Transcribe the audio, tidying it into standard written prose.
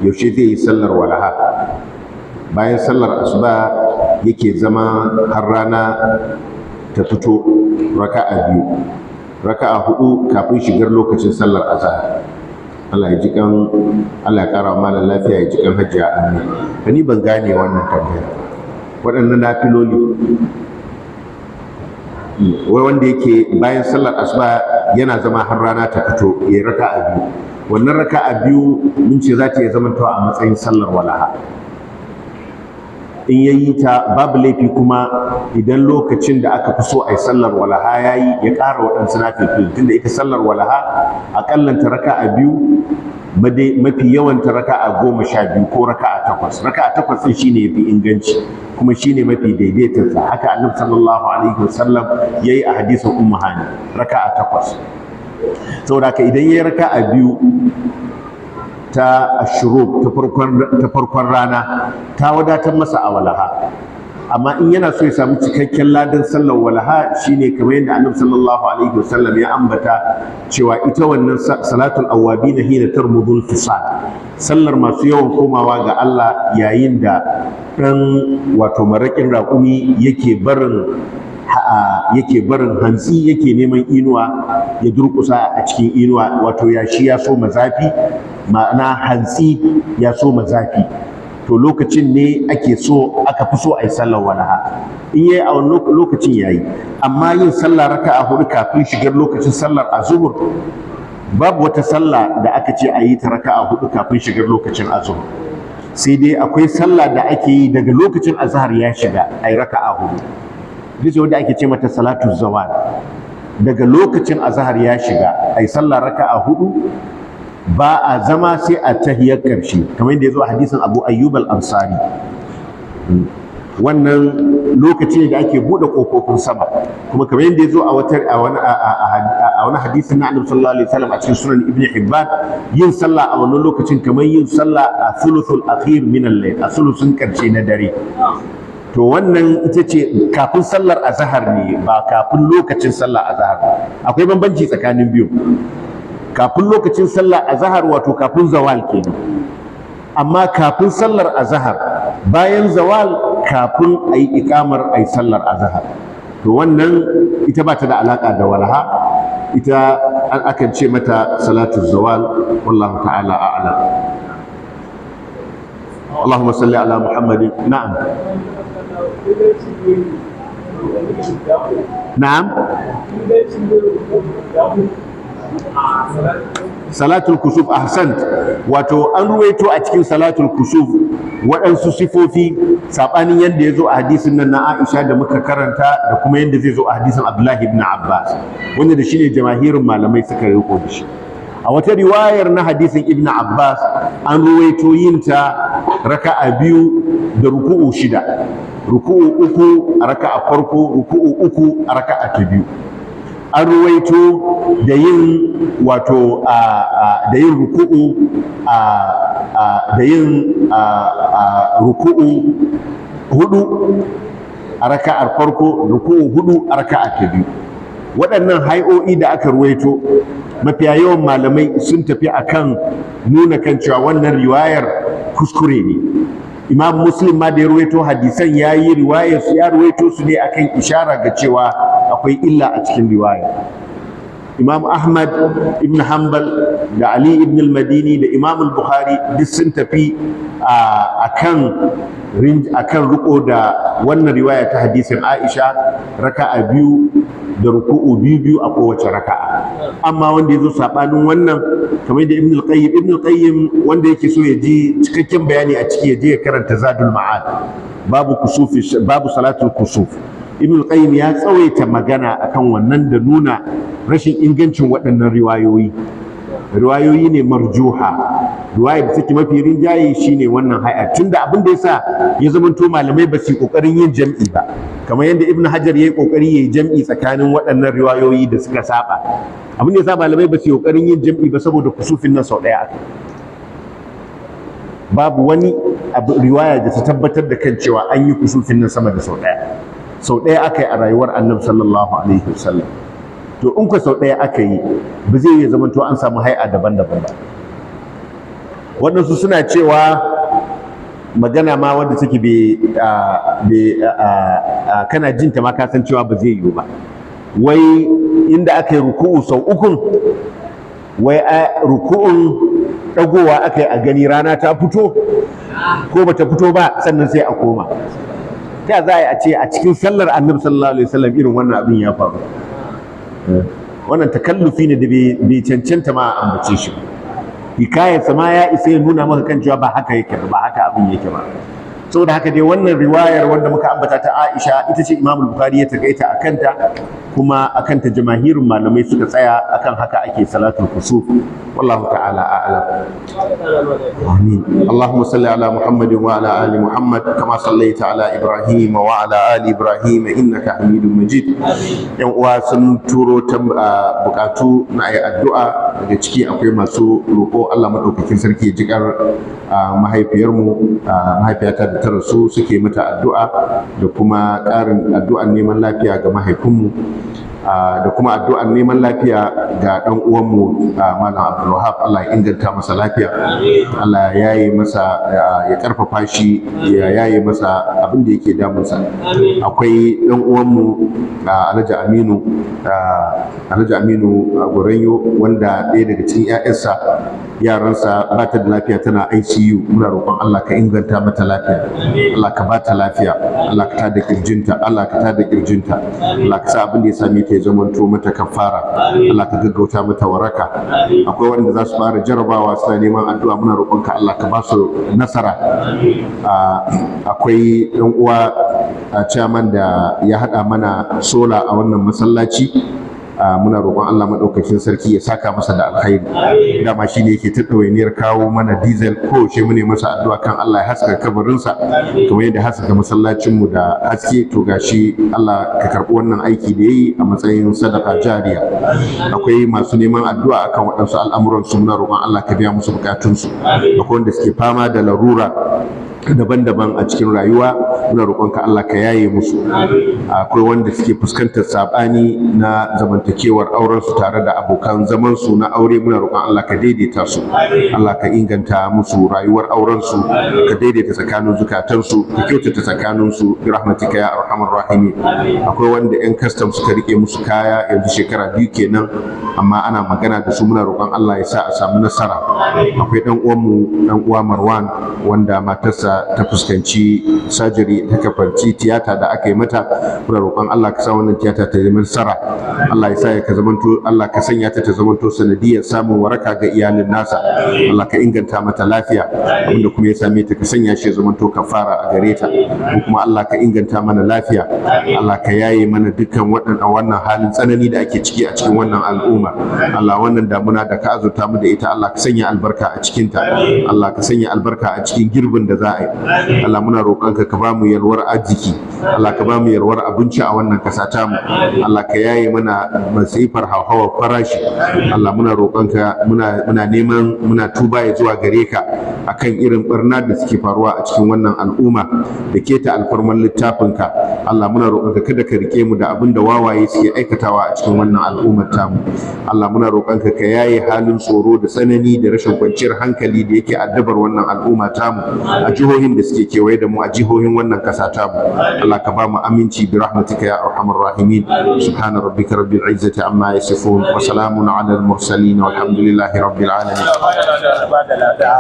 yaushe zai yi sallar walaha. Bayan sallar asuba yake zama har rana ta fito raka'a 2, raka'a 4 kafin shigar lokacin sallar azhar. Allah ya ji kan, Allah ya kara mana lafiya, ya ji kan Hajiya Amin. Ni ban gane wannan tambayar. Waɗannan nafiloli wai wanda yake bayan sallar asuba yana zama har rana ta fito ya raka'a 2. Wannan raka'a 2 mun ce za ta iya zamantawa a matsayin sallar walaha. In ya yi ta babu laifi kuma idan lokacin da aka fi so a yi sallar walaha ya yi ya ƙara waɗansu nafilfil, tunda ita sallar walaha aƙallanta raka'a 2, mafi yawan ta raka'a 12 ko raka'a 8. Raka'a 8 ɗin shine yafi inganci kuma shine mafi daidaitarsa. Haka Annabi sallallahu alaihi wasallam yayi a hadisin Ummu Hani, raka'a 8. Saboda haka idan yayi raka'a 2 ta ashuruk ta farkon rana ta wadatar masa a walaha. Amma in yana so ya samu cikakken ladan sallar walaha shine kamar yadda Annabi sallallahu alaihi wasallam ya ambata cewa ita wannan salatul awwabin hina tarmudul fisal, sallar masu yawan komawa ga Allah yayin da dan wato marakin raƙumi yake barin hantsi, yake neman inuwa ya durƙusa a cikin inuwa, wato yashi ya so mazafi, ma'ana hantsi ya so mazafi, to lokacin ne aka fi so a yi sallar walaha. In yayi a wannan lokacin yayi. Amma yin sallah raka'a 4 kafin shigar lokacin sallar azhur, babu wata sallah da aka ce a yi ta raka'a 4 kafin shigar lokacin azhur. Sai dai akwai sallah da ake yi daga lokacin azhar ya shiga a yi raka'a 4. Duk wanda ake ce mata salatu zawal, daga lokacin azhar ya shiga a yi sallah raka'a 4, ba a zama sai a tahiyar ƙarshe kamar yadda ya zo a hadisin Abu Ayyub al-Ansari. Wannan lokaci ne da ake buɗe ƙofofin sama, kuma kamar yadda ya zo a wani hadisin na Annabi sallallahu alaihi wasallam a cikin sunan Ibn Hibban, yin sallah a wannan lokacin kamar yin sallah a thuluthul akhir min al-layl, a thuluthin ƙarshe na dare. To wannan ita ce kafin sallar azhar ne, ba kafin lokacin sallar azhar. Akwai bambanci tsakanin biyu. Kafin lokacin sallar azhar wato kafin zawal kenan, amma kafin sallar azhar bayan zawal, kafin ayi ikamar ayi sallar azhar, to wannan ita ba ta da alaka da walaha, ita an akan ce mata salatu zawal. Wallahu ta'ala a'lam. Allahumma salli ala Muhammadin. Na'am. Na'am. Salatul kusuf, ahsant. Wato an ruwaito a cikin salatul kusuf waɗansu sifofi saɓanin yadda ya zo a hadisin nan na Aisha da muka karanta, da kuma yadda zai zo a hadisin Abdullahi ibn Abbas, wanda da shine jamahirin malamai suka riko da shi. A wata riwayar na hadisin Ibn Abbas an ruwaito yin ta raka'a 2 da ruku'u 6, ruku'u 3 a raka'a farko, ruku'u 3 a raka'a ta 2. An ruwaito da yin wato da yin ruku'u ruku'u 4 a raka'ar farko, ruku'u 4 a raka'a ta 2. Waɗannan hai'o'i da aka ruwaito, mafiya yawan malamai sun tafi akan nuna kan cewa wannan riwayar kuskure ne. Imam Muslim ma da ya ruwaito hadisan ya ruwaito su ne akan ishara ga cewa akwai illa a cikin riwaya. Imam Ahmad ibn Hanbal da Ali ibn al-Madini da Imam al-Bukhari duk sun tafi akan riko da wannan riwaya ta hadisin Aisha, raka'a 2 da ruku'u 2 a kowace raka'a. Amma wanda yazo sabanin wannan, kamar da Ibn al-Qayyim wanda yake so ya ji cikakken bayani a ciki, ya je ya karanta Zadul Ma'ad, babu salatul kusuf. Ibn al-Qayyim ya tsawaita magana akan wannan da nuna rashin ingancin waɗannan riwayoyi ne marjuha. Riwaya da take mafi rinjaye shine wannan hay'a, tunda abin da yasa ya zamanto malamai ba su kokarin yin jam'i ba, kamar yadda Ibn Hajar yayi kokari yayi jam'i tsakanin waɗannan riwayoyi da suka saba. Abin da yasa malamai ba su kokarin yin jam'i ba saboda kusufin nan sau ɗaya aka, babu wani riwaya da ta tabbatar da kan cewa an yi kusufin nan sama da sau ɗaya aka yi a rayuwar Annabi sallallahu alaihi wasallam. To in ku sau ɗaya aka yi, ba zai iya zama to an samu hai'a daban-daban ba. waɗansu suna cewa magana ma wanda take kana jinta ma ka san cewa ba zai yiwu ba, wai inda aka yi ruku'u sau ukun, wai ruku'un ɗagowa aka yi a gani rana ta fito ko bata fito ba sannan sai a koma. Ta za a ce a cikin sallar annabi sallallahu alaihi wasallam irin wannan abin ya faru? Wannan takallufi ne da bai cancanta ma a ambace shi. Hikayarsa ma ya isa ya nuna maka kan cewa ba haka yake ba haka abin yake ba. Saboda haka dai wannan riwayar wanda muka ambata ta Aisha ita ce Imam Bukhari ya takaita a kanta, kuma a kanta jamahirin malamai suka tsaya akan haka ake salatul kusuf. Wallahu ta'ala a'lam. Amin. Allahumma salli ala Muhammadin wa ala ali Muhammad kama sallaita ala Ibrahim wa ala ali Ibrahim innaka Hamidum Majid. Yan uwa sun turo bukatu na ayi addu'a, daga ciki akwai masu roƙo Allah madaukakin sarki ya jikar mahaifiyata da ta rasu, suke mata addu'a da kuma ƙarin addu'an neman lafiya ga mahaifinmu, da kuma addu'an neman lafiya ga ɗan uwanmu Malam Abdulwahab. Allah ya inganta masa lafiya, Allah ya yaye masa, ya ƙarfafa shi, ya yaye masa abin da yake damunsa. Akwai ɗan uwanmu Alhaji Aminu Goranyo, wanda ɗaya daga cikin 'ya'yansa yaransa ba ta da lafiya, tana ICU. Muna roƙon Allah ka inganta mata lafiya, Allah ka ba ta lafiya, Allah ka tada kirjinta, Allah ka sa abin da ya same ta ya zamanto mata kafara, Allah ka gaggauta mata waraka. Akwai wanda za su fara jarabawa suna neman addu'a, muna roƙonka Allah ka ba su nasara. Akwai ɗan uwa chairman da ya haɗa mana sola a wannan masallaci, muna roƙon Allah maɗaukakin sarki ya saka masa da alkhairi. Dama shi ne yake ta ɗawainiyar kawo mana diesel, ko shi mu ne masa addu'a kan Allah ya haska kabarinsa kamar yadda haska masallacinmu da haske. To gashi Allah ka karɓi wannan aiki da yayi a matsayin sadaka jariya. Akwai masu neman addu'a akan waɗansu al'amuransu, muna roƙon Allah ka biya musu bukatunsu. Akwai wanda suke fama da larura daban-daban a cikin rayuwa, muna roƙonka Allah ka yaye musu. Akwai wanda suke fuskantar sabani na zamantakewar auren su tare da abokan zaman su na aure, muna roƙon Allah ka daidaita su, Allah ka inganta musu rayuwar auren su, ka daidaita tsakanin zukatan su, ka kyautata tsakanin su bi rahmatika ya arhamar rahimin. Akwai wanda yan custom suka rike musu kaya yanzu shekara 2 kenan, amma ana magana da su, muna roƙon Allah ya sa a samu nasara. Akwai dan uwa Marwan, wanda matarsa ta fuskanci surgery, ta kafanci tiyata da aka yi mata, muna roƙon Allah ka sa wannan tiyata ta zama nasara. Allah ya sa ya ka zamanto, Allah ka sanya ta zamanto sanadiyar samun waraka ga iyalin nasa. Allah ka inganta mata lafiya, abinda kuma ya same ta ka sanya shi ya zamanto kafara a gare ta. Kuma Allah ka inganta mana lafiya, Allah ka yaye mana dukkan wannan halin tsanani da ake ciki a cikin wannan al'umma. Allah, wannan damuna da ka azurta mu da ita, Allah ka sanya albarka a cikinta, Allah ka sanya albarka a cikin girbin da za a yi. Allah, muna roƙonka ka ba mu yalwar arziki, Allah ka ba mu yalwar abinci a wannan ƙasa ta mu. Allah ka yaye mana masifar hauhawar farashi. Allah, muna roƙonka, muna tuba ya zuwa gare ka akan irin barna da suke faruwa a cikin wannan al'umma da keta alfarman littafinka. Allah, muna roƙonka kada ka rike mu da abin da wawaye suke aikatawa a cikin wannan al'ummar tamu. Allah, muna roƙonka ka yaye halin tsoro da tsanani da rashin kwanciyar hankali da yake addabar wannan al'umma tamu a jihohin da suke kewaye da mu, a jihohin wannan ƙasa tamu. Allah, ka ba mu aminci bi rahmatika ya arhamar rahimin. Subhana rabbika rabbil izzati amma yasifun wa salamun ala al mursalin walhamdulillahi rabbil alamin. Allah ya bada lada.